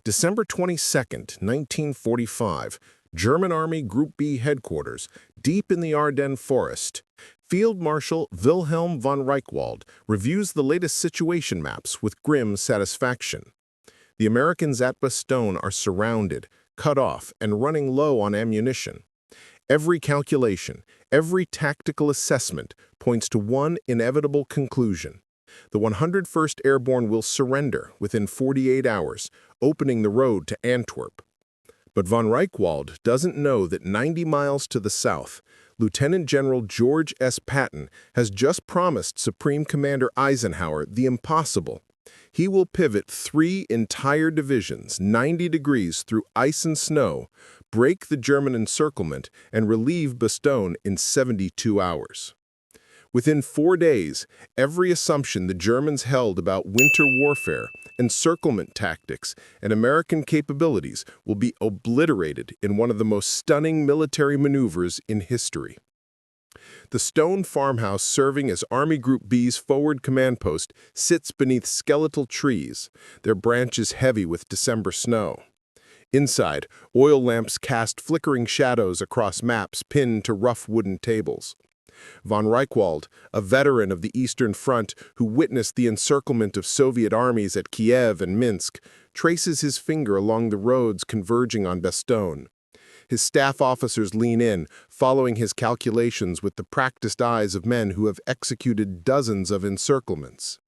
December 22nd, 1945, German Army Group B headquarters, deep in the Ardennes Forest. Field Marshal Wilhelm von Reichwald reviews the latest situation maps with grim satisfaction. The Americans at Bastogne are surrounded, cut off, and running low on ammunition. Every calculation, every tactical assessment points to one inevitable conclusion. The 101st Airborne will surrender within 48 hours, opening the road to Antwerp. But von Reichwald doesn't know that 90 miles to the south, Lieutenant General George S. Patton has just promised Supreme Commander Eisenhower the impossible. He will pivot 3 entire divisions 90 degrees through ice and snow, break the German encirclement, and relieve Bastogne in 72 hours. Within 4 days, every assumption the Germans held about winter warfare, encirclement tactics, and American capabilities will be obliterated in one of the most stunning military maneuvers in history. The stone farmhouse serving as Army Group B's forward command post sits beneath skeletal trees, their branches heavy with December snow. Inside, oil lamps cast flickering shadows across maps pinned to rough wooden tables. Von Reichwald, a veteran of the Eastern Front who witnessed the encirclement of Soviet armies at Kiev and Minsk, traces his finger along the roads converging on Bastogne. His staff officers lean in, following his calculations with the practiced eyes of men who have executed dozens of encirclements.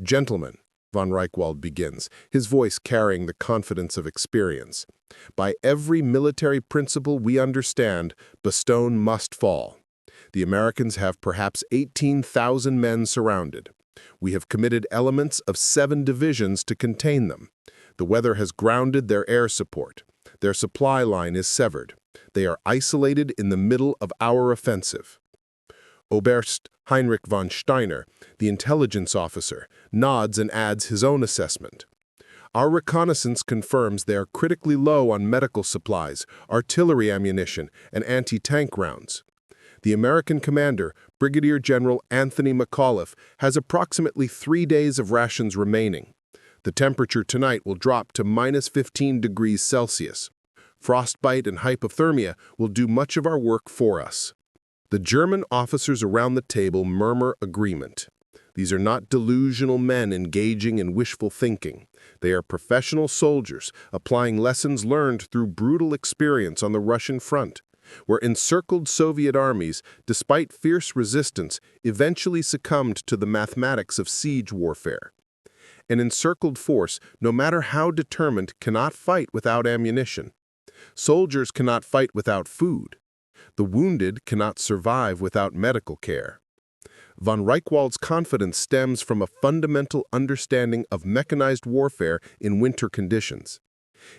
"Gentlemen," von Reichwald begins, his voice carrying the confidence of experience, "by every military principle we understand, Bastogne must fall. The Americans have perhaps 18,000 men surrounded. We have committed elements of 7 divisions to contain them. The weather has grounded their air support. Their supply line is severed. They are isolated in the middle of our offensive." Oberst Heinrich von Steiner, the intelligence officer, nods and adds his own assessment. "Our reconnaissance confirms they are critically low on medical supplies, artillery ammunition, and anti-tank rounds. The American commander, Brigadier General Anthony McAuliffe, has approximately 3 days of rations remaining. The temperature tonight will drop to -15 degrees Celsius. Frostbite and hypothermia will do much of our work for us." The German officers around the table murmur agreement. These are not delusional men engaging in wishful thinking. They are professional soldiers applying lessons learned through brutal experience on the Russian front, where encircled Soviet armies, despite fierce resistance, eventually succumbed to the mathematics of siege warfare. An encircled force, no matter how determined, cannot fight without ammunition. Soldiers cannot fight without food. The wounded cannot survive without medical care. Von Reichwald's confidence stems from a fundamental understanding of mechanized warfare in winter conditions.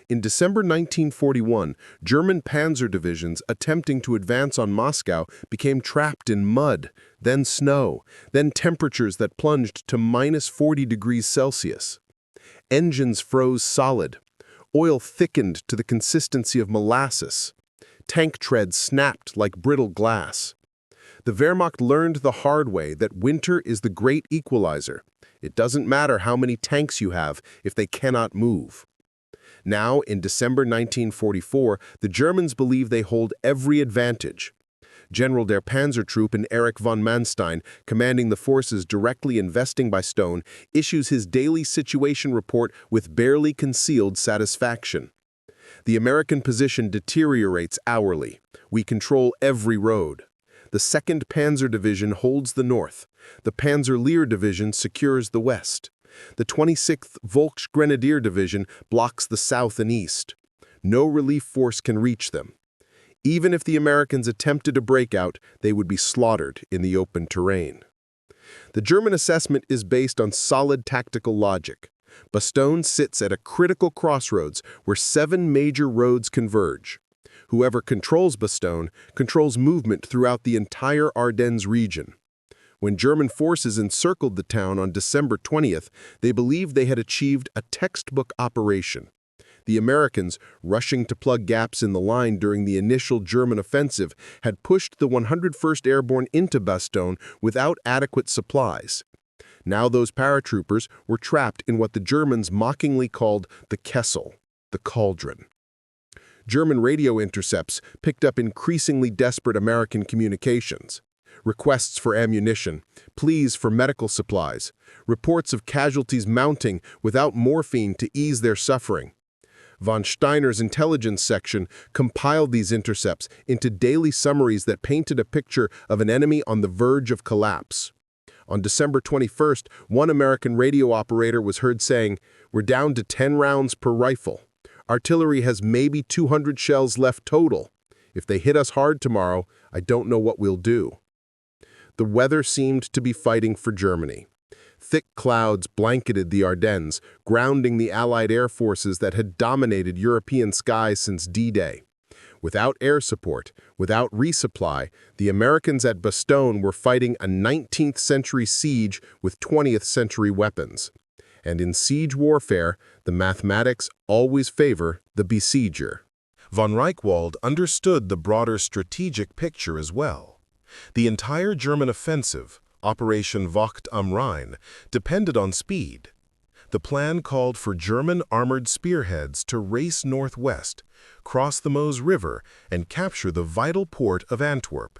In December 1941, German panzer divisions attempting to advance on Moscow became trapped in mud, then snow, then temperatures that plunged to -40 degrees Celsius. Engines froze solid. Oil thickened to the consistency of molasses. Tank treads snapped like brittle glass. The Wehrmacht learned the hard way that winter is the great equalizer. It doesn't matter how many tanks you have if they cannot move. Now, in December 1944, the Germans believe they hold every advantage. General der Panzertruppen Erich von Manstein, commanding the forces directly investing Bastogne, issues his daily situation report with barely concealed satisfaction. "The American position deteriorates hourly. We control every road. The 2nd Panzer Division holds the north. The Panzer-Lehr Division secures the west. The 26th Volksgrenadier Division blocks the south and east. No relief force can reach them. Even if the Americans attempted a breakout, they would be slaughtered in the open terrain." The German assessment is based on solid tactical logic. Bastogne sits at a critical crossroads where 7 major roads converge. Whoever controls Bastogne controls movement throughout the entire Ardennes region. When German forces encircled the town on December 20th, they believed they had achieved a textbook operation. The Americans, rushing to plug gaps in the line during the initial German offensive, had pushed the 101st Airborne into Bastogne without adequate supplies. Now those paratroopers were trapped in what the Germans mockingly called the Kessel, the cauldron. German radio intercepts picked up increasingly desperate American communications. Requests for ammunition, pleas for medical supplies, reports of casualties mounting without morphine to ease their suffering. Von Steiner's intelligence section compiled these intercepts into daily summaries that painted a picture of an enemy on the verge of collapse. On December 21st, one American radio operator was heard saying, "We're down to 10 rounds per rifle. Artillery has maybe 200 shells left total. If they hit us hard tomorrow, I don't know what we'll do." The weather seemed to be fighting for Germany. Thick clouds blanketed the Ardennes, grounding the Allied air forces that had dominated European skies since D-Day. Without air support, without resupply, the Americans at Bastogne were fighting a 19th century siege with 20th century weapons. And in siege warfare, the mathematics always favor the besieger. Von Reichwald understood the broader strategic picture as well. The entire German offensive, Operation Wacht am Rhein, depended on speed. The plan called for German armored spearheads to race northwest, cross the Meuse River, and capture the vital port of Antwerp.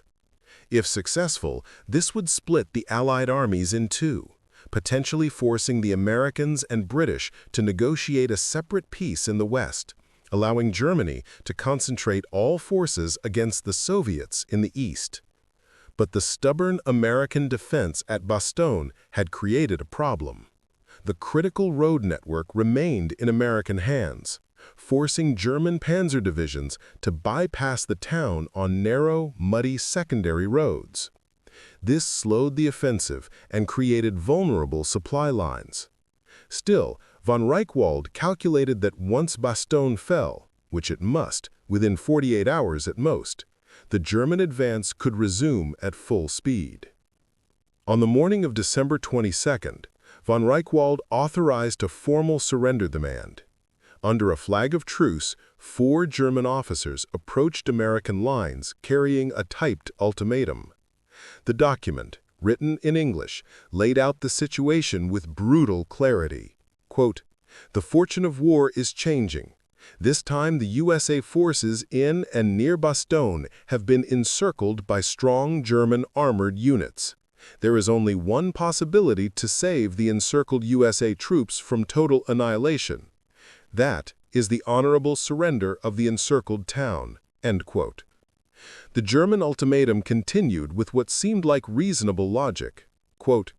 If successful, this would split the Allied armies in two, potentially forcing the Americans and British to negotiate a separate peace in the West, allowing Germany to concentrate all forces against the Soviets in the East. But the stubborn American defense at Bastogne had created a problem. The critical road network remained in American hands, forcing German panzer divisions to bypass the town on narrow, muddy secondary roads. This slowed the offensive and created vulnerable supply lines. Still, von Reichwald calculated that once Bastogne fell, which it must, within 48 hours at most, the German advance could resume at full speed. On the morning of December 22nd, von Reichwald authorized a formal surrender demand. Under a flag of truce, 4 German officers approached American lines carrying a typed ultimatum. The document, written in English, laid out the situation with brutal clarity. Quote, "The fortune of war is changing. This time the USA forces in and near Bastogne have been encircled by strong German armored units. There is only one possibility to save the encircled USA troops from total annihilation. That is the honorable surrender of the encircled town." End quote. The German ultimatum continued with what seemed like reasonable logic. Quote,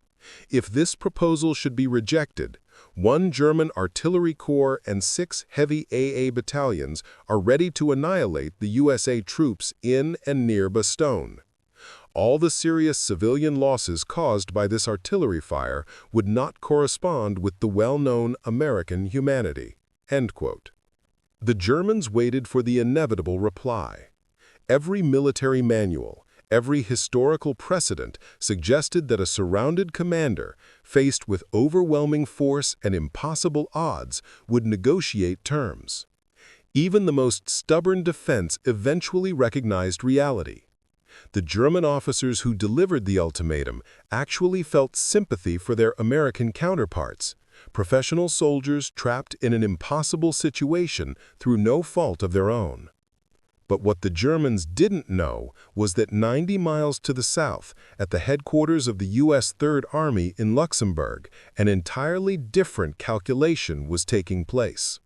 "If this proposal should be rejected, 1 German artillery corps and 6 heavy AA battalions are ready to annihilate the USA troops in and near Bastogne. All the serious civilian losses caused by this artillery fire would not correspond with the well-known American humanity." End quote. The Germans waited for the inevitable reply. Every military manual, every historical precedent suggested that a surrounded commander, faced with overwhelming force and impossible odds, would negotiate terms. Even the most stubborn defense eventually recognized reality. The German officers who delivered the ultimatum actually felt sympathy for their American counterparts, professional soldiers trapped in an impossible situation through no fault of their own. But what the Germans didn't know was that 90 miles to the south, at the headquarters of the U.S. Third Army in Luxembourg, an entirely different calculation was taking place.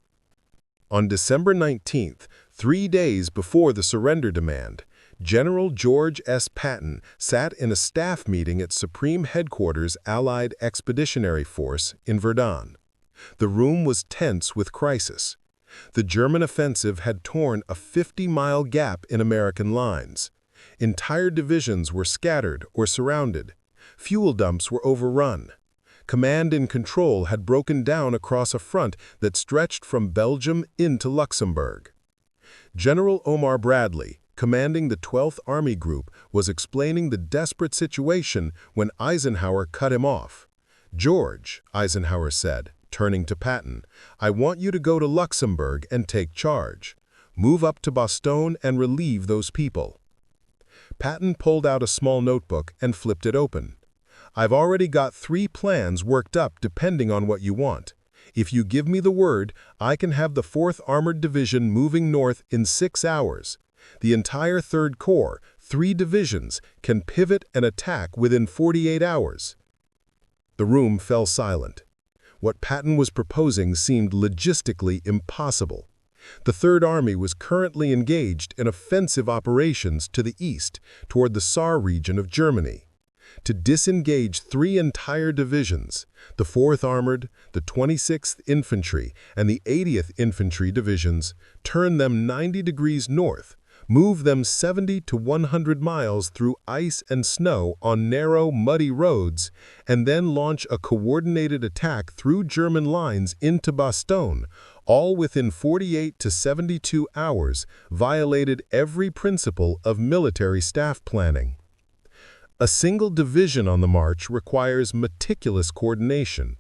On December 19th, 3 days before the surrender demand, General George S. Patton sat in a staff meeting at Supreme Headquarters Allied Expeditionary Force in Verdun. The room was tense with crisis. The German offensive had torn a 50-mile gap in American lines. Entire divisions were scattered or surrounded. Fuel dumps were overrun. Command and control had broken down across a front that stretched from Belgium into Luxembourg. General Omar Bradley, commanding the 12th Army Group, was explaining the desperate situation when Eisenhower cut him off. "George," Eisenhower said, turning to Patton, "I want you to go to Luxembourg and take charge. Move up to Bastogne and relieve those people." Patton pulled out a small notebook and flipped it open. I've already got 3 plans worked up depending on what you want. If you give me the word, I can have the 4th Armored Division moving north in 6 hours. The entire 3rd Corps, 3 divisions, can pivot and attack within 48 hours. The room fell silent. What Patton was proposing seemed logistically impossible. The Third Army was currently engaged in offensive operations to the east, toward the Saar region of Germany. To disengage 3 entire divisions, the 4th Armored, the 26th Infantry, and the 80th Infantry Divisions, turn them 90 degrees north, move them 70 to 100 miles through ice and snow on narrow, muddy roads, and then launch a coordinated attack through German lines into Bastogne, all within 48 to 72 hours, violated every principle of military staff planning. A single division on the march requires meticulous coordination.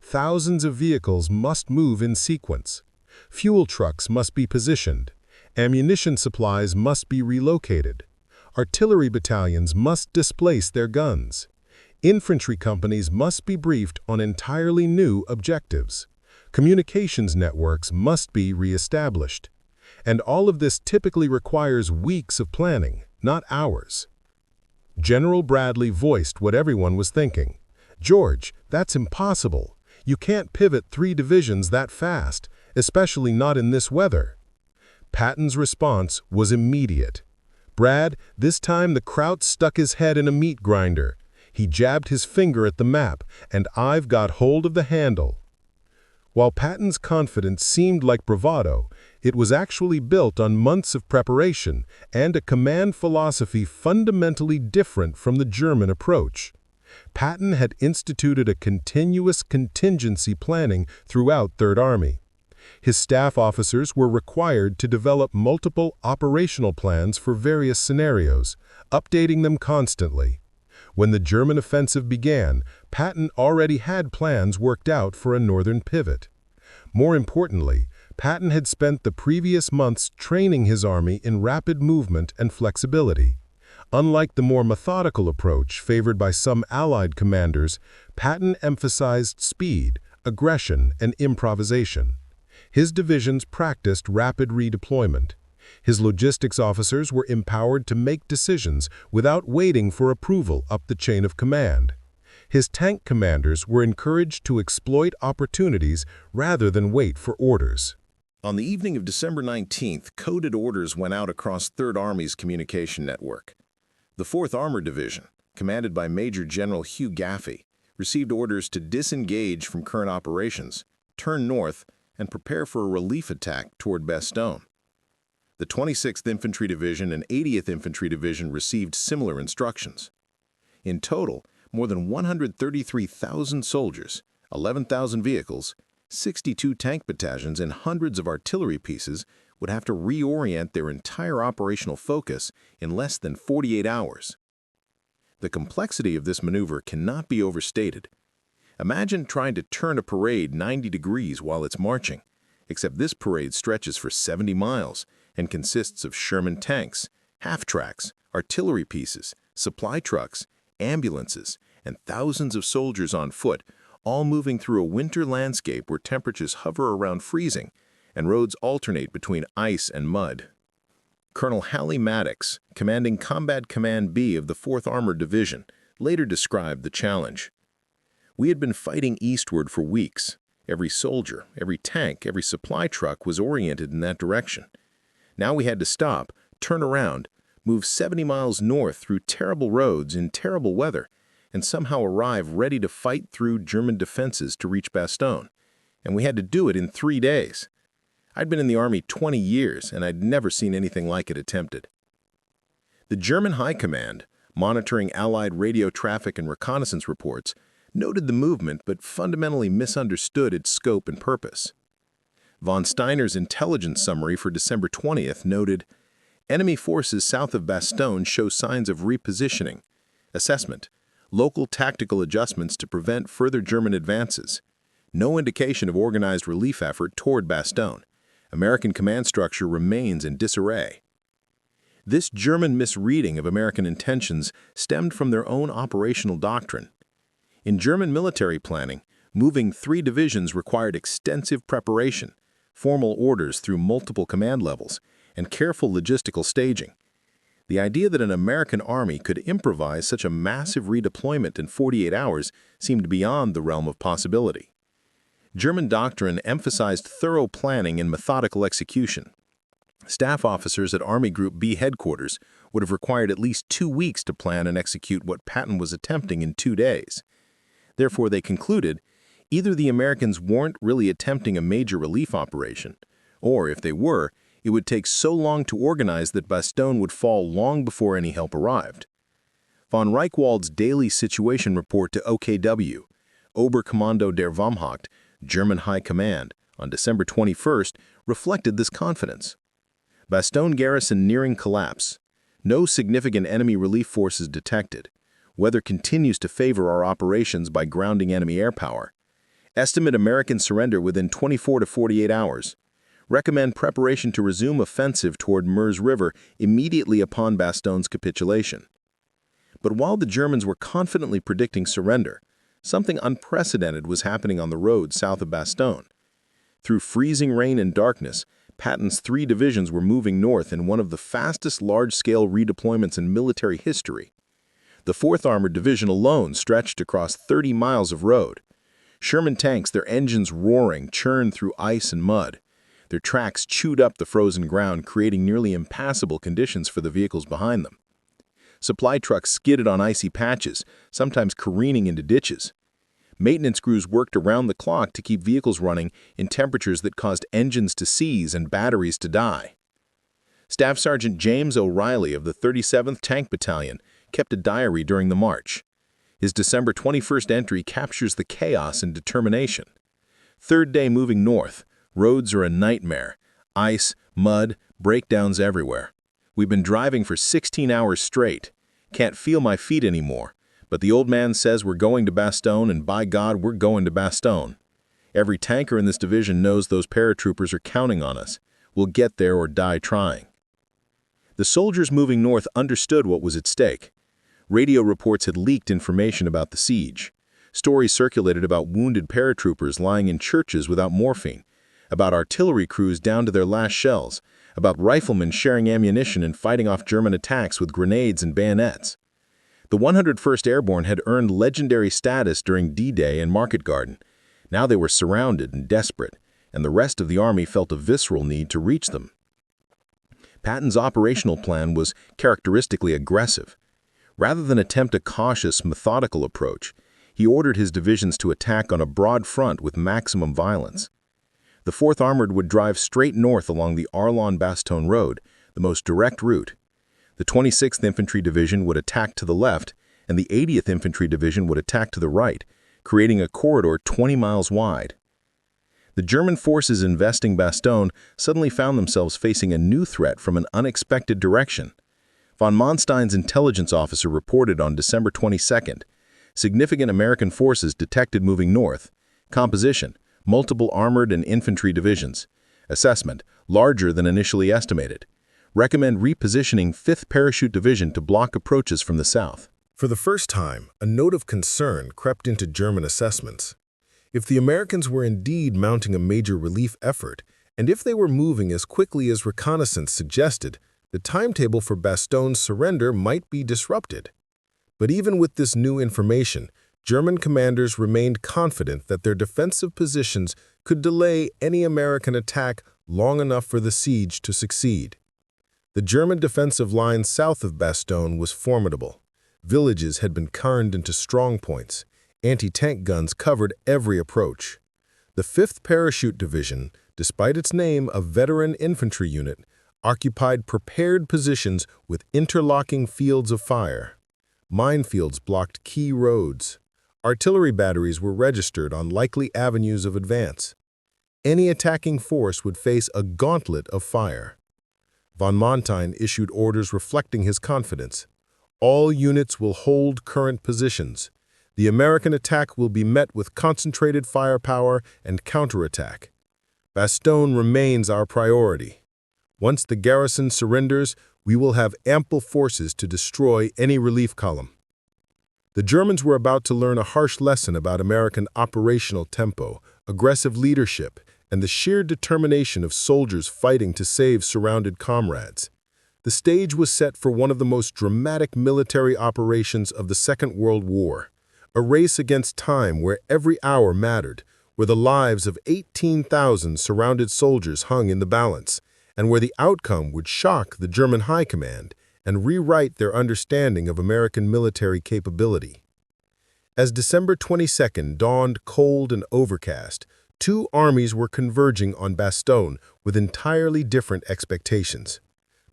Thousands of vehicles must move in sequence. Fuel trucks must be positioned. Ammunition supplies must be relocated. Artillery battalions must displace their guns. Infantry companies must be briefed on entirely new objectives. Communications networks must be reestablished. And all of this typically requires weeks of planning, not hours. General Bradley voiced what everyone was thinking. "George, that's impossible. You can't pivot 3 divisions that fast, especially not in this weather." Patton's response was immediate. "Brad, this time the Kraut stuck his head in a meat grinder. He jabbed his finger at the map, and I've got hold of the handle." While Patton's confidence seemed like bravado, it was actually built on months of preparation and a command philosophy fundamentally different from the German approach. Patton had instituted a continuous contingency planning throughout Third Army. His staff officers were required to develop multiple operational plans for various scenarios, updating them constantly. When the German offensive began, Patton already had plans worked out for a northern pivot. More importantly, Patton had spent the previous months training his army in rapid movement and flexibility. Unlike the more methodical approach favored by some Allied commanders, Patton emphasized speed, aggression, and improvisation. His divisions practiced rapid redeployment. His logistics officers were empowered to make decisions without waiting for approval up the chain of command. His tank commanders were encouraged to exploit opportunities rather than wait for orders. On the evening of December 19th, coded orders went out across Third Army's communication network. The 4th Armored Division, commanded by Major General Hugh Gaffey, received orders to disengage from current operations, turn north, and prepare for a relief attack toward Bastogne. The 26th Infantry Division and 80th Infantry Division received similar instructions. In total, more than 133,000 soldiers, 11,000 vehicles, 62 tank battalions, and hundreds of artillery pieces would have to reorient their entire operational focus in less than 48 hours. The complexity of this maneuver cannot be overstated. Imagine trying to turn a parade 90 degrees while it's marching, except this parade stretches for 70 miles and consists of Sherman tanks, half-tracks, artillery pieces, supply trucks, ambulances, and thousands of soldiers on foot, all moving through a winter landscape where temperatures hover around freezing and roads alternate between ice and mud. Colonel Halley Maddox, commanding Combat Command B of the 4th Armored Division, later described the challenge. "We had been fighting eastward for weeks. Every soldier, every tank, every supply truck was oriented in that direction. Now we had to stop, turn around, move 70 miles north through terrible roads in terrible weather, and somehow arrive ready to fight through German defenses to reach Bastogne. And we had to do it in 3 days. I'd been in the Army 20 years, and I'd never seen anything like it attempted." The German High Command, monitoring Allied radio traffic and reconnaissance reports, noted the movement but fundamentally misunderstood its scope and purpose. Von Steiner's intelligence summary for December 20th noted, "Enemy forces south of Bastogne show signs of repositioning. Assessment: local tactical adjustments to prevent further German advances. No indication of organized relief effort toward Bastogne. American command structure remains in disarray." This German misreading of American intentions stemmed from their own operational doctrine. In German military planning, moving 3 divisions required extensive preparation, formal orders through multiple command levels, and careful logistical staging. The idea that an American army could improvise such a massive redeployment in 48 hours seemed beyond the realm of possibility. German doctrine emphasized thorough planning and methodical execution. Staff officers at Army Group B headquarters would have required at least 2 weeks to plan and execute what Patton was attempting in 2 days. Therefore, they concluded, either the Americans weren't really attempting a major relief operation, or if they were, it would take so long to organize that Bastogne would fall long before any help arrived. Von Reichwald's daily situation report to OKW, Oberkommando der Wehrmacht, German High Command, on December 21st, reflected this confidence. Bastogne garrison nearing collapse. No significant enemy relief forces detected. Weather continues to favor our operations by grounding enemy air power. Estimate American surrender within 24 to 48 hours. Recommend preparation to resume offensive toward Meuse River immediately upon Bastogne's capitulation. But while the Germans were confidently predicting surrender, something unprecedented was happening on the road south of Bastogne. Through freezing rain and darkness, Patton's 3 divisions were moving north in one of the fastest large-scale redeployments in military history. The 4th Armored Division alone stretched across 30 miles of road. Sherman tanks, their engines roaring, churned through ice and mud. Their tracks chewed up the frozen ground, creating nearly impassable conditions for the vehicles behind them. Supply trucks skidded on icy patches, sometimes careening into ditches. Maintenance crews worked around the clock to keep vehicles running in temperatures that caused engines to seize and batteries to die. Staff Sergeant James O'Reilly of the 37th Tank Battalion kept a diary during the march. His December 21st entry captures the chaos and determination. 3rd day moving north. Roads are a nightmare. Ice, mud, breakdowns everywhere. We've been driving for 16 hours straight. Can't feel my feet anymore. But the old man says we're going to Bastogne, and by God, we're going to Bastogne. Every tanker in this division knows those paratroopers are counting on us. We'll get there or die trying. The soldiers moving north understood what was at stake. Radio reports had leaked information about the siege. Stories circulated about wounded paratroopers lying in churches without morphine, about artillery crews down to their last shells, about riflemen sharing ammunition and fighting off German attacks with grenades and bayonets. The 101st Airborne had earned legendary status during D-Day and Market Garden. Now they were surrounded and desperate, and the rest of the army felt a visceral need to reach them. Patton's operational plan was characteristically aggressive. Rather than attempt a cautious, methodical approach, he ordered his divisions to attack on a broad front with maximum violence. The 4th Armored would drive straight north along the Arlon-Bastogne Road, the most direct route. The 26th Infantry Division would attack to the left, and the 80th Infantry Division would attack to the right, creating a corridor 20 miles wide. The German forces investing Bastogne suddenly found themselves facing a new threat from an unexpected direction. Von Manstein's intelligence officer reported on December 22nd, significant American forces detected moving north. Composition: multiple armored and infantry divisions. Assessment: larger than initially estimated. Recommend repositioning 5th Parachute Division to block approaches from the south. For the first time, a note of concern crept into German assessments. If the Americans were indeed mounting a major relief effort, and if they were moving as quickly as reconnaissance suggested, the timetable for Bastogne's surrender might be disrupted. But even with this new information, German commanders remained confident that their defensive positions could delay any American attack long enough for the siege to succeed. The German defensive line south of Bastogne was formidable. Villages had been turned into strong points. Anti-tank guns covered every approach. The 5th Parachute Division, despite its name a veteran infantry unit, occupied prepared positions with interlocking fields of fire. Minefields blocked key roads. Artillery batteries were registered on likely avenues of advance. Any attacking force would face a gauntlet of fire. Von Manstein issued orders reflecting his confidence. All units will hold current positions. The American attack will be met with concentrated firepower and counterattack. Bastogne remains our priority. Once the garrison surrenders, we will have ample forces to destroy any relief column. The Germans were about to learn a harsh lesson about American operational tempo, aggressive leadership, and the sheer determination of soldiers fighting to save surrounded comrades. The stage was set for one of the most dramatic military operations of the Second World War, a race against time where every hour mattered, where the lives of 18,000 surrounded soldiers hung in the balance, and where the outcome would shock the German High Command and rewrite their understanding of American military capability. As December 22nd dawned cold and overcast, two armies were converging on Bastogne with entirely different expectations.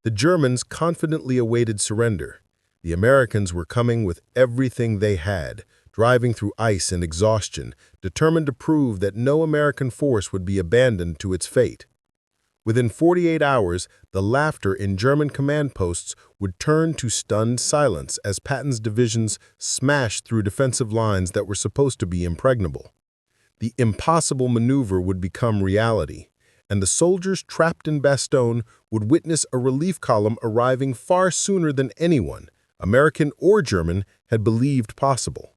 The Germans confidently awaited surrender. The Americans were coming with everything they had, driving through ice and exhaustion, determined to prove that no American force would be abandoned to its fate. Within 48 hours, the laughter in German command posts would turn to stunned silence as Patton's divisions smashed through defensive lines that were supposed to be impregnable. The impossible maneuver would become reality, and the soldiers trapped in Bastogne would witness a relief column arriving far sooner than anyone, American or German, had believed possible.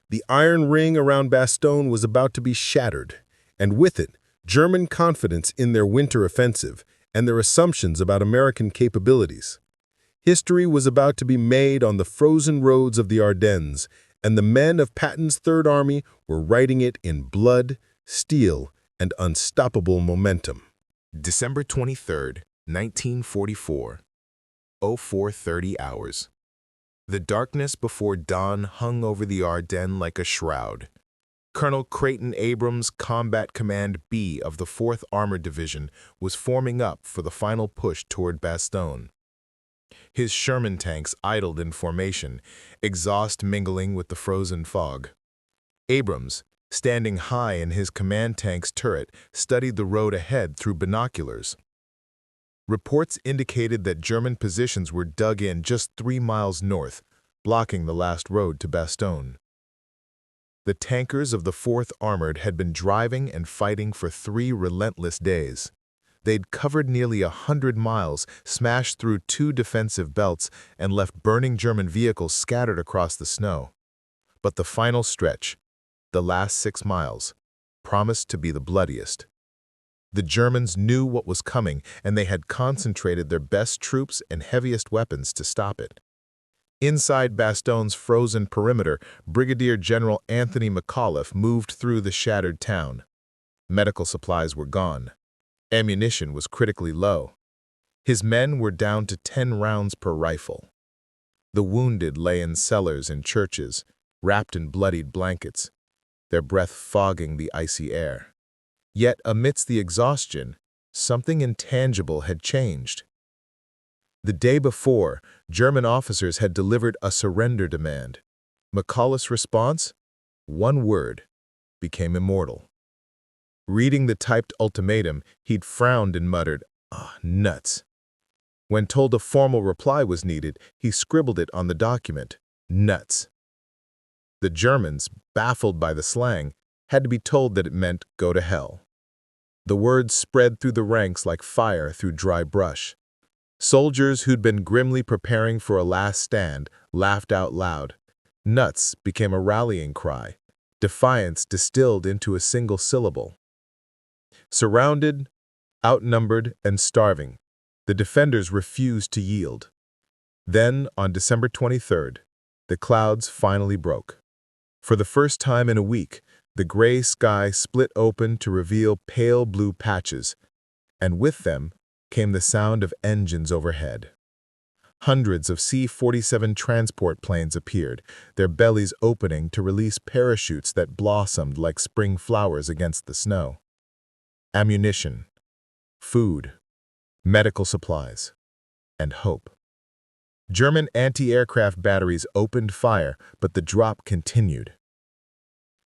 The iron ring around Bastogne was about to be shattered, and with it, German confidence in their winter offensive and their assumptions about American capabilities. History was about to be made on the frozen roads of the Ardennes, and the men of Patton's Third Army were writing it in blood, steel, and unstoppable momentum. December 23, 1944, 04:30 hours. The darkness before dawn hung over the Ardennes like a shroud. Colonel Creighton Abrams' Combat Command B of the 4th Armored Division was forming up for the final push toward Bastogne. His Sherman tanks idled in formation, exhaust mingling with the frozen fog. Abrams, standing high in his command tank's turret, studied the road ahead through binoculars. Reports indicated that German positions were dug in just 3 miles north, blocking the last road to Bastogne. The tankers of the 4th Armored had been driving and fighting for 3 relentless days. They'd covered nearly 100 miles, smashed through 2 defensive belts, and left burning German vehicles scattered across the snow. But the final stretch, the last 6 miles, promised to be the bloodiest. The Germans knew what was coming, and they had concentrated their best troops and heaviest weapons to stop it. Inside Bastogne's frozen perimeter, Brigadier General Anthony McAuliffe moved through the shattered town. Medical supplies were gone. Ammunition was critically low. His men were down to 10 rounds per rifle. The wounded lay in cellars and churches, wrapped in bloodied blankets, their breath fogging the icy air. Yet, amidst the exhaustion, something intangible had changed. The day before, German officers had delivered a surrender demand. McAuliffe's response, one word, became immortal. Reading the typed ultimatum, he'd frowned and muttered, nuts. When told a formal reply was needed, he scribbled it on the document, nuts. The Germans, baffled by the slang, had to be told that it meant go to hell. The words spread through the ranks like fire through dry brush. Soldiers who'd been grimly preparing for a last stand laughed out loud. Nuts became a rallying cry, defiance distilled into a single syllable. Surrounded, outnumbered, and starving, the defenders refused to yield. Then, on December 23rd, the clouds finally broke. For the first time in a week, the gray sky split open to reveal pale blue patches, and with them came the sound of engines overhead. Hundreds of C-47 transport planes appeared, their bellies opening to release parachutes that blossomed like spring flowers against the snow. Ammunition, food, medical supplies, and hope. German anti-aircraft batteries opened fire, but the drop continued.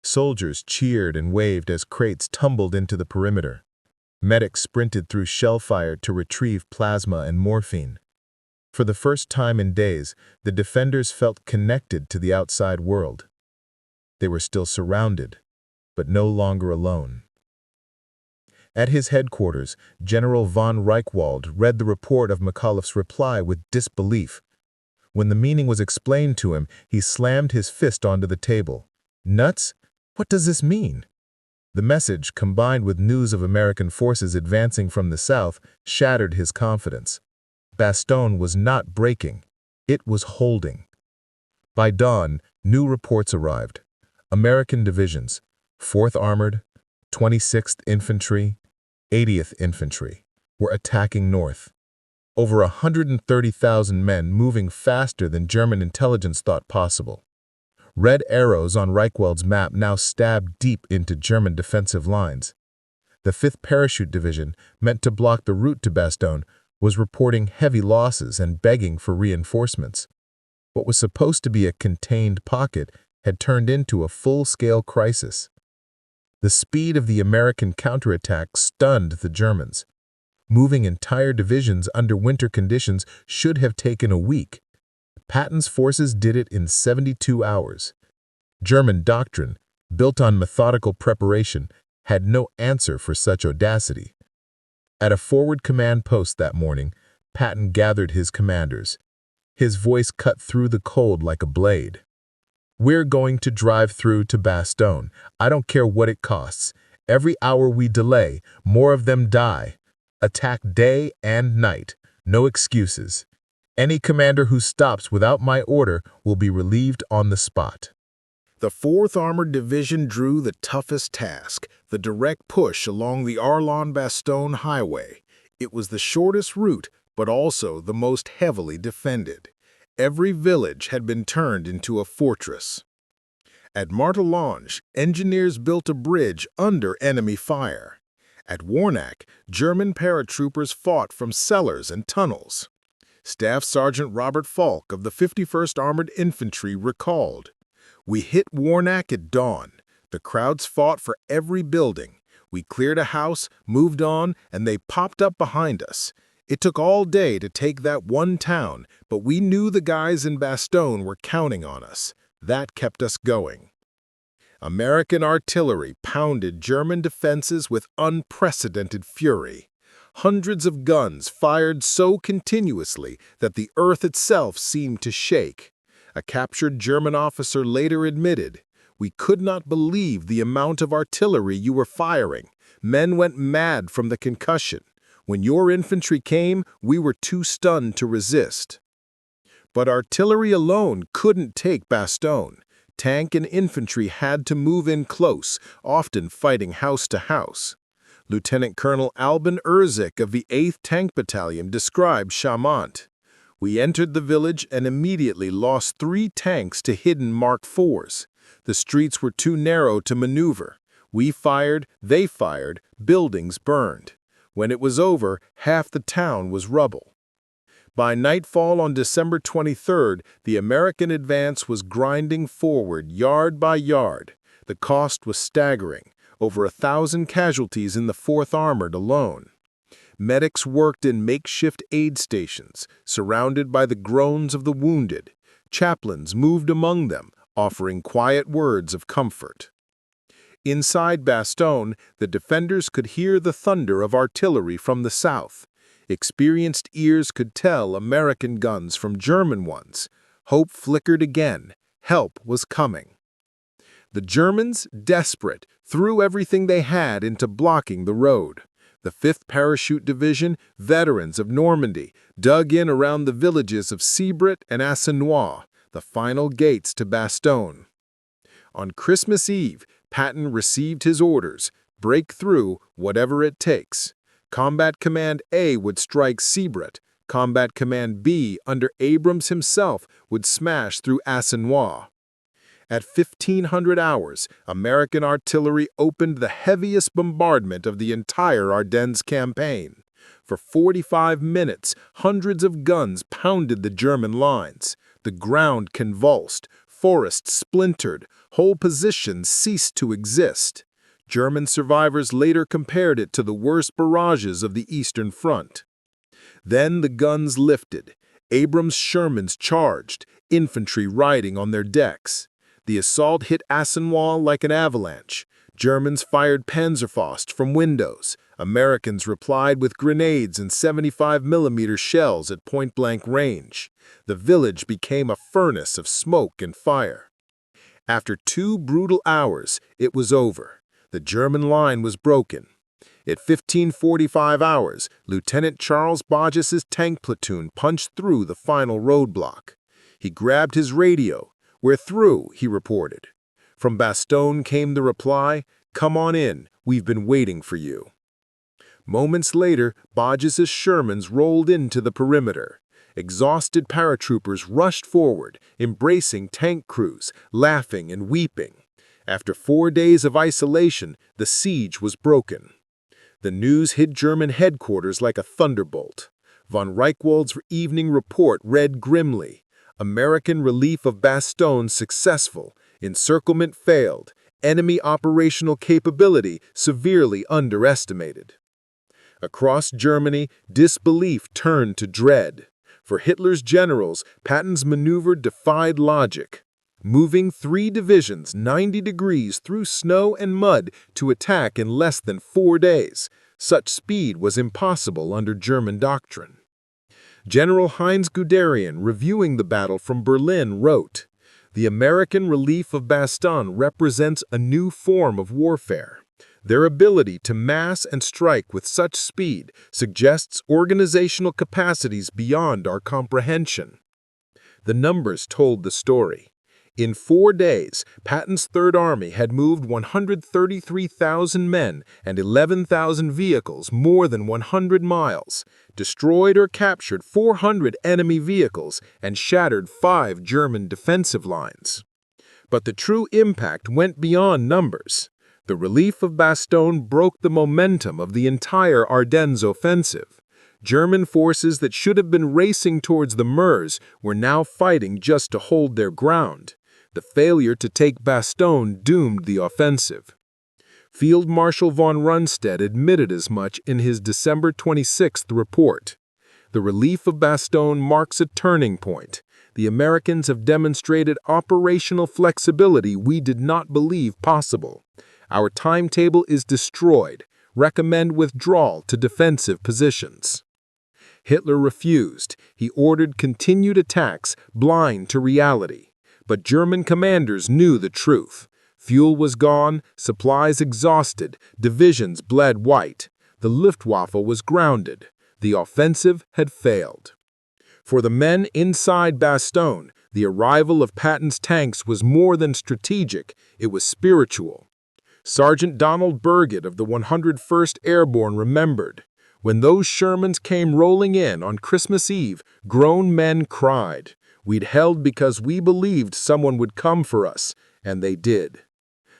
Soldiers cheered and waved as crates tumbled into the perimeter. Medics sprinted through shellfire to retrieve plasma and morphine. For the first time in days, the defenders felt connected to the outside world. They were still surrounded, but no longer alone. At his headquarters, General von Reichwald read the report of McAuliffe's reply with disbelief. When the meaning was explained to him, he slammed his fist onto the table. Nuts? What does this mean? The message, combined with news of American forces advancing from the south, shattered his confidence. Bastogne was not breaking. It was holding. By dawn, new reports arrived. American divisions, 4th Armored, 26th Infantry, 80th Infantry, were attacking north. Over 130,000 men moving faster than German intelligence thought possible. Red arrows on Reichwald's map now stabbed deep into German defensive lines. The 5th Parachute Division, meant to block the route to Bastogne, was reporting heavy losses and begging for reinforcements. What was supposed to be a contained pocket had turned into a full-scale crisis. The speed of the American counterattack stunned the Germans. Moving entire divisions under winter conditions should have taken a week. Patton's forces did it in 72 hours. German doctrine, built on methodical preparation, had no answer for such audacity. At a forward command post that morning, Patton gathered his commanders. His voice cut through the cold like a blade. "We're going to drive through to Bastogne. I don't care what it costs. Every hour we delay, more of them die. Attack day and night. No excuses. Any commander who stops without my order will be relieved on the spot." The 4th Armored Division drew the toughest task, the direct push along the Arlon-Bastogne highway. It was the shortest route, but also the most heavily defended. Every village had been turned into a fortress. At Martelange, engineers built a bridge under enemy fire. At Warnack, German paratroopers fought from cellars and tunnels. Staff Sergeant Robert Falk of the 51st Armored Infantry recalled, "We hit Warnack at dawn. The crowds fought for every building. We cleared a house, moved on, and they popped up behind us. It took all day to take that one town, but we knew the guys in Bastogne were counting on us. That kept us going." American artillery pounded German defenses with unprecedented fury. Hundreds of guns fired so continuously that the earth itself seemed to shake. A captured German officer later admitted, "We could not believe the amount of artillery you were firing. Men went mad from the concussion. When your infantry came, we were too stunned to resist." But artillery alone couldn't take Bastogne. Tank and infantry had to move in close, often fighting house to house. Lieutenant Colonel Albin Erzik of the 8th Tank Battalion described Chamont. "We entered the village and immediately lost 3 tanks to hidden Mark IVs. The streets were too narrow to maneuver. We fired, they fired, buildings burned. When it was over, half the town was rubble." By nightfall on December 23rd, the American advance was grinding forward yard by yard. The cost was staggering, over 1,000 casualties in the 4th Armored alone. Medics worked in makeshift aid stations, surrounded by the groans of the wounded. Chaplains moved among them, offering quiet words of comfort. Inside Bastogne, the defenders could hear the thunder of artillery from the south. Experienced ears could tell American guns from German ones. Hope flickered again. Help was coming. The Germans, desperate, threw everything they had into blocking the road. The 5th Parachute Division, veterans of Normandy, dug in around the villages of Cibret and Assenois, the final gates to Bastogne. On Christmas Eve, Patton received his orders, break through, whatever it takes. Combat Command A would strike Cibret. Combat Command B, under Abrams himself, would smash through Assenois. At 1500 hours, American artillery opened the heaviest bombardment of the entire Ardennes campaign. For 45 minutes, hundreds of guns pounded the German lines. The ground convulsed, forests splintered, whole positions ceased to exist. German survivors later compared it to the worst barrages of the Eastern Front. Then the guns lifted. Abrams Shermans charged, infantry riding on their decks. The assault hit Assenois like an avalanche. Germans fired Panzerfaust from windows. Americans replied with grenades and 75mm shells at point-blank range. The village became a furnace of smoke and fire. After 2 brutal hours, it was over. The German line was broken. At 15:45 hours, Lieutenant Charles Bodges's tank platoon punched through the final roadblock. He grabbed his radio. "We're through," he reported. From Bastogne came the reply, "Come on in, we've been waiting for you." Moments later, Bodges's Shermans rolled into the perimeter. Exhausted paratroopers rushed forward, embracing tank crews, laughing and weeping. After 4 days of isolation, the siege was broken. The news hit German headquarters like a thunderbolt. Von Reichwald's evening report read grimly, "American relief of Bastogne successful, encirclement failed, enemy operational capability severely underestimated." Across Germany, disbelief turned to dread. For Hitler's generals, Patton's maneuver defied logic. Moving 3 divisions 90 degrees through snow and mud to attack in less than 4 days. Such speed was impossible under German doctrine. General Heinz Guderian, reviewing the battle from Berlin, wrote, "The American relief of Bastogne represents a new form of warfare. Their ability to mass and strike with such speed suggests organizational capacities beyond our comprehension." The numbers told the story. In 4 days, Patton's Third Army had moved 133,000 men and 11,000 vehicles more than 100 miles, destroyed or captured 400 enemy vehicles, and shattered 5 German defensive lines. But the true impact went beyond numbers. The relief of Bastogne broke the momentum of the entire Ardennes offensive. German forces that should have been racing towards the Meuse were now fighting just to hold their ground. The failure to take Bastogne doomed the offensive. Field Marshal von Rundstedt admitted as much in his December 26th report. "The relief of Bastogne marks a turning point. The Americans have demonstrated operational flexibility we did not believe possible. Our timetable is destroyed. Recommend withdrawal to defensive positions." Hitler refused. He ordered continued attacks, blind to reality. But German commanders knew the truth. Fuel was gone, supplies exhausted, divisions bled white. The Luftwaffe was grounded. The offensive had failed. For the men inside Bastogne, the arrival of Patton's tanks was more than strategic, it was spiritual. Sergeant Donald Burgett of the 101st Airborne remembered, "When those Shermans came rolling in on Christmas Eve, grown men cried. We'd held because we believed someone would come for us, and they did."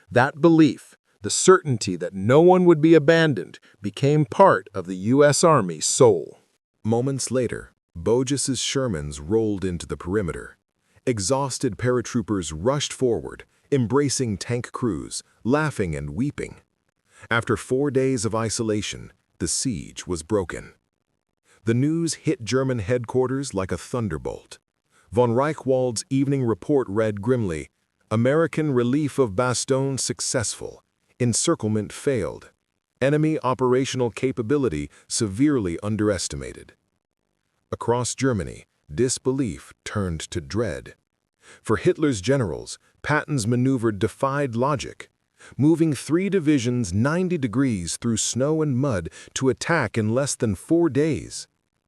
That belief, the certainty that no one would be abandoned, became part of the U.S. Army's soul. Moments later, Bodges's Shermans rolled into the perimeter. Exhausted paratroopers rushed forward, embracing tank crews, laughing and weeping. After 4 days of isolation, the siege was broken. The news hit German headquarters like a thunderbolt. Von Reichwald's evening report read grimly, "American relief of Bastogne successful. Encirclement failed. Enemy operational capability severely underestimated." Across Germany, disbelief turned to dread. For Hitler's generals, Patton's maneuver defied logic. Moving 3 divisions 90 degrees through snow and mud to attack in less than 4 days.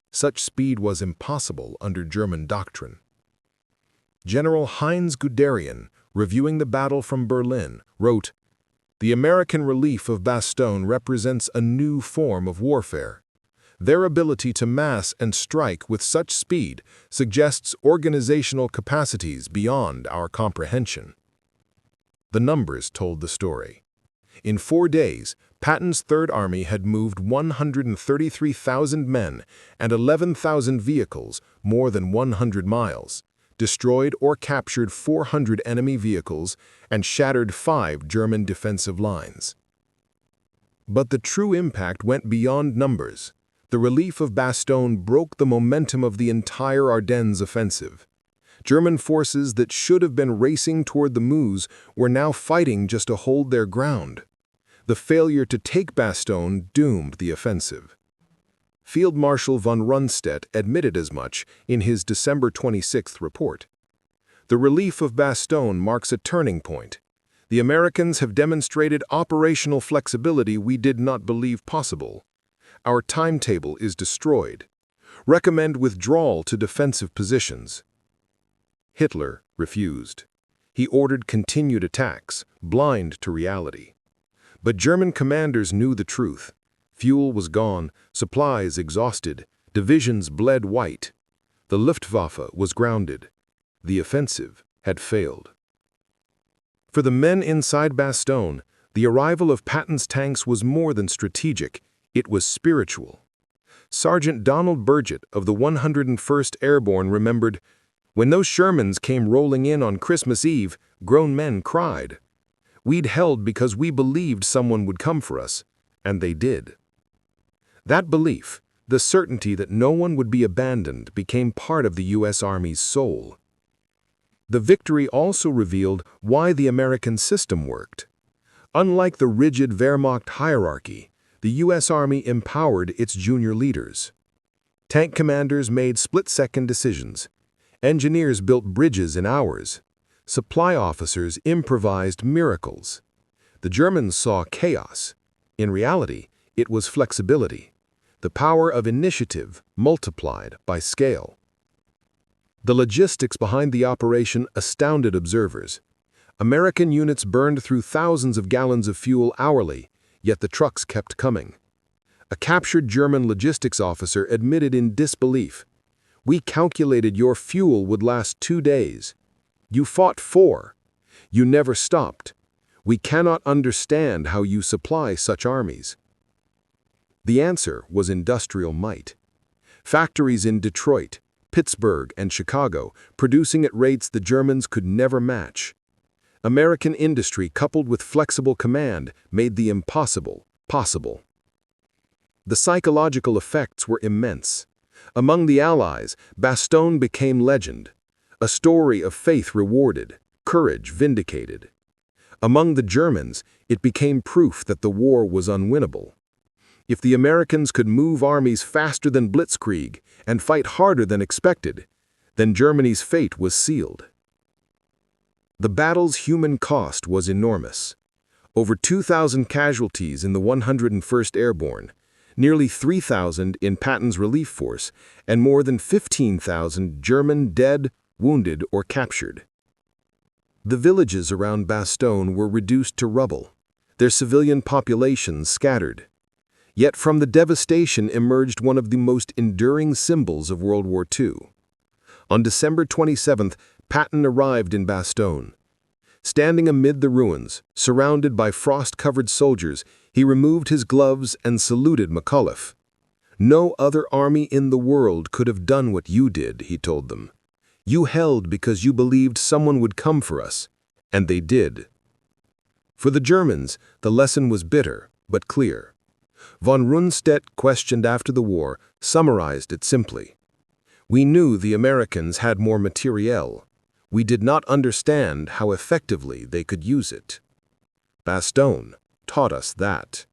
Such speed was impossible under German doctrine. General Heinz Guderian, reviewing the battle from Berlin, wrote, "The American relief of Bastogne represents a new form of warfare. Their ability to mass and strike with such speed suggests organizational capacities beyond our comprehension." The numbers told the story. In 4 days, Patton's Third Army had moved 133,000 men and 11,000 vehicles more than 100 miles, destroyed or captured 400 enemy vehicles, and shattered 5 German defensive lines. But the true impact went beyond numbers. The relief of Bastogne broke the momentum of the entire Ardennes offensive. German forces that should have been racing toward the Meuse were now fighting just to hold their ground. The failure to take Bastogne doomed the offensive. Field Marshal von Rundstedt admitted as much in his December 26 report. The relief of Bastogne marks a turning point. The Americans have demonstrated operational flexibility we did not believe possible. Our timetable is destroyed. Recommend withdrawal to defensive positions. Hitler refused. He ordered continued attacks, blind to reality. But German commanders knew the truth. Fuel was gone, supplies exhausted, divisions bled white. The Luftwaffe was grounded. The offensive had failed. For the men inside Bastogne, the arrival of Patton's tanks was more than strategic, it was spiritual. Sergeant Donald Burgett of the 101st Airborne remembered, "When those Shermans came rolling in on Christmas Eve, grown men cried. We'd held because we believed someone would come for us, and they did." That belief, the certainty that no one would be abandoned, became part of the U.S. Army's soul. The victory also revealed why the American system worked. Unlike the rigid Wehrmacht hierarchy, the U.S. Army empowered its junior leaders. Tank commanders made split-second decisions. Engineers built bridges in hours. Supply officers improvised miracles. The Germans saw chaos. In reality, it was flexibility, the power of initiative multiplied by scale. The logistics behind the operation astounded observers. American units burned through thousands of gallons of fuel hourly, yet the trucks kept coming. A captured German logistics officer admitted in disbelief, "We calculated your fuel would last 2 days. You fought 4. You never stopped. We cannot understand how you supply such armies." The answer was industrial might. Factories in Detroit, Pittsburgh, and Chicago, producing at rates the Germans could never match. American industry coupled with flexible command made the impossible possible. The psychological effects were immense. Among the Allies, Bastogne became legend, a story of faith rewarded, courage vindicated. Among the Germans, it became proof that the war was unwinnable. If the Americans could move armies faster than blitzkrieg and fight harder than expected, then Germany's fate was sealed. The battle's human cost was enormous. Over 2,000 casualties in the 101st Airborne, nearly 3,000 in Patton's relief force, and more than 15,000 German dead, wounded, or captured. The villages around Bastogne were reduced to rubble, their civilian populations scattered. Yet from the devastation emerged one of the most enduring symbols of World War II. On December 27th, Patton arrived in Bastogne. Standing amid the ruins, surrounded by frost-covered soldiers, he removed his gloves and saluted McAuliffe. "No other army in the world could have done what you did," he told them. "You held because you believed someone would come for us, and they did." For the Germans, the lesson was bitter, but clear. Von Rundstedt, questioned after the war, summarized it simply. "We knew the Americans had more materiel. We did not understand how effectively they could use it. Bastogne taught us that."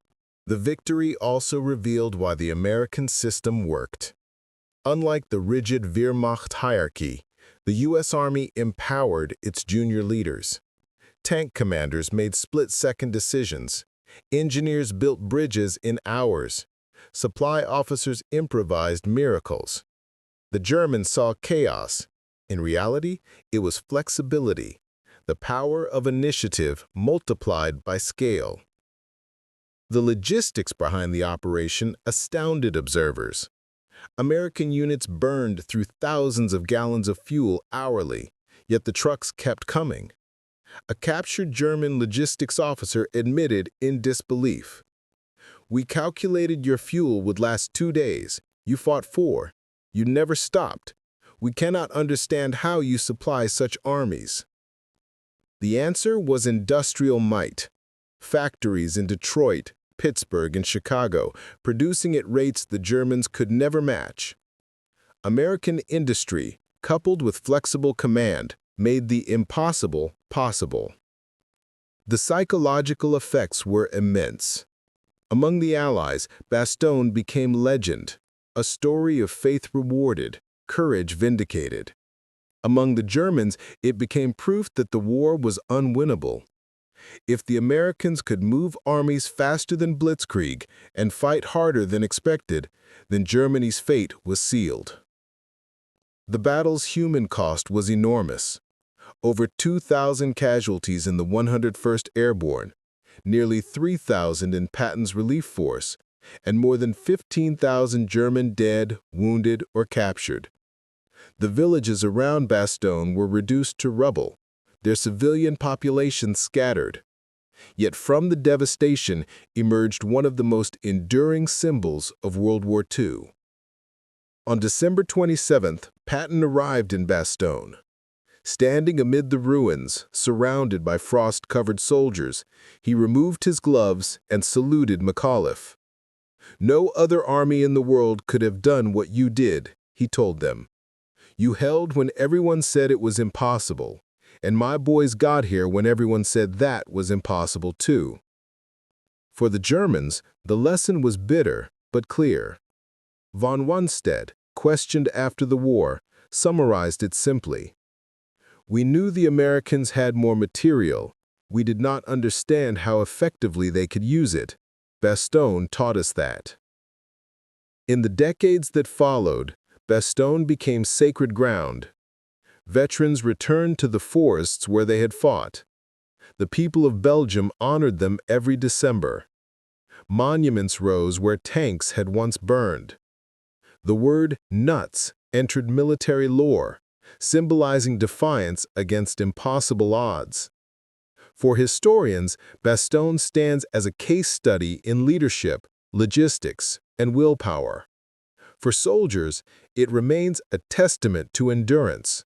The victory also revealed why the American system worked. Unlike the rigid Wehrmacht hierarchy, the U.S. Army empowered its junior leaders. Tank commanders made split-second decisions. Engineers built bridges in hours. Supply officers improvised miracles. The Germans saw chaos. In reality, it was flexibility, the power of initiative multiplied by scale. The logistics behind the operation astounded observers. American units burned through thousands of gallons of fuel hourly, yet the trucks kept coming. A captured German logistics officer admitted in disbelief, "We calculated your fuel would last 2 days. You fought 4. You never stopped. We cannot understand how you supply such armies." The answer was industrial might. Factories in Detroit, Pittsburgh, and Chicago, producing at rates the Germans could never match. American industry, coupled with flexible command, made the impossible possible. The psychological effects were immense. Among the Allies, Bastogne became legend, a story of faith rewarded, courage vindicated. Among the Germans, it became proof that the war was unwinnable. If the Americans could move armies faster than blitzkrieg and fight harder than expected, then Germany's fate was sealed. The battle's human cost was enormous. Over 2,000 casualties in the 101st Airborne, nearly 3,000 in Patton's relief force, and more than 15,000 German dead, wounded, or captured. The villages around Bastogne were reduced to rubble, their civilian population scattered. Yet from the devastation emerged one of the most enduring symbols of World War II. On December 27th, Patton arrived in Bastogne. Standing amid the ruins, surrounded by frost-covered soldiers, he removed his gloves and saluted McAuliffe. "No other army in the world could have done what you did," he told them. "You held when everyone said it was impossible, and my boys got here when everyone said that was impossible too." For the Germans, the lesson was bitter but clear. Von Rundstedt, questioned after the war, summarized it simply. "We knew the Americans had more material. We did not understand how effectively they could use it. Bastogne taught us that." In the decades that followed, Bastogne became sacred ground. Veterans returned to the forests where they had fought. The people of Belgium honored them every December. Monuments rose where tanks had once burned. The word nuts entered military lore, symbolizing defiance against impossible odds. For historians, Bastogne stands as a case study in leadership, logistics, and willpower. For soldiers, it remains a testament to endurance,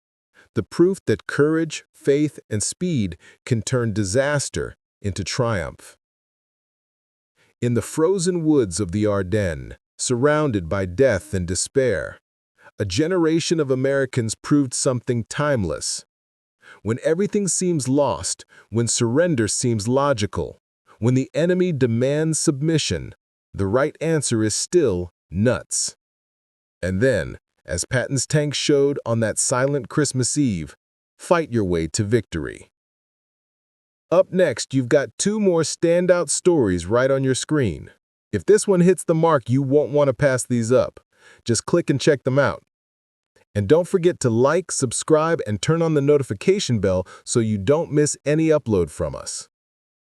the proof that courage, faith, and speed can turn disaster into triumph. In the frozen woods of the Ardennes, surrounded by death and despair, a generation of Americans proved something timeless. When everything seems lost, when surrender seems logical, when the enemy demands submission, the right answer is still nuts. And then, as Patton's tank showed on that silent Christmas Eve, fight your way to victory. Up next, you've got two more standout stories right on your screen. If this one hits the mark, you won't want to pass these up. Just click and check them out. And don't forget to like, subscribe, and turn on the notification bell so you don't miss any upload from us.